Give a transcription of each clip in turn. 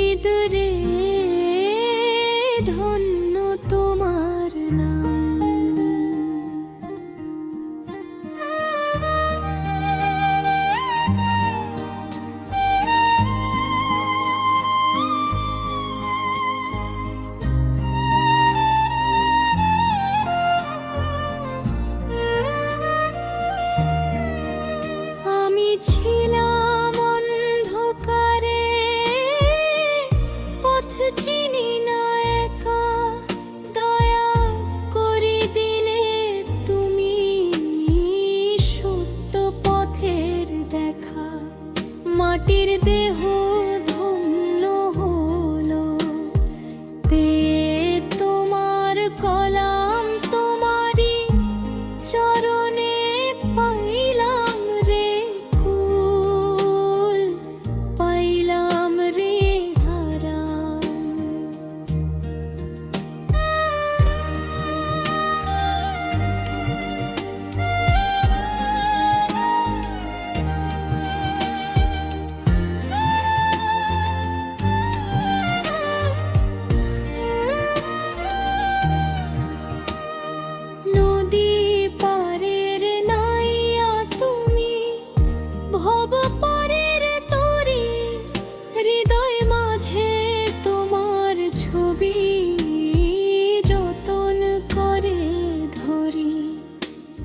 হৃদরে ধন্য তোমার নাম। আমি ছিলাম অন্ধকারে, পথ চিনি না একা, দয়া করে দিলে তুমি সত্য পথের দেখা। মাটির দেহ ধন্য হলো পেয়ে তোমার কলাম, তোমারই চরণে পাইলাম রে কুল, পাইলাম রে আরাম। নদী পারের নাইয়া তুমি, ভব পারের তরি, হৃদয় মাঝে তোমার ছবি যতন করে ধরি।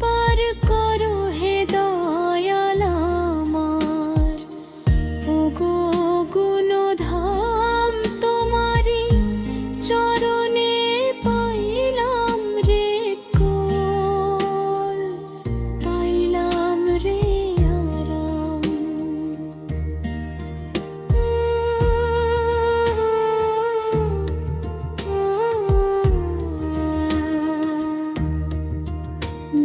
পার করো হে দয়াল আমার, ওগো গুণধাম, তোমারি চরণে পাইলাম রে কোল, পাইলাম রে আরাম।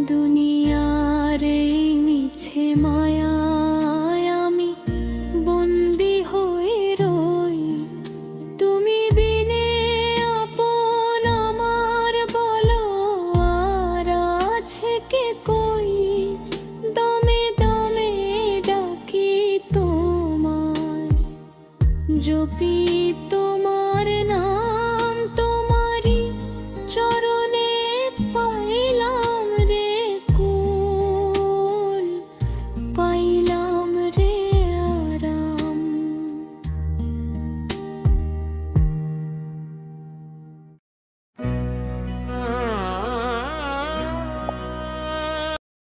দুনিয়ার এই মিছে মায়ায় আমি বন্দি হয়ে রই, তুমি বিনে আপন আমার বলো আর আছে কে কই। দমে দমে ডাকি তোমায়, জপি তো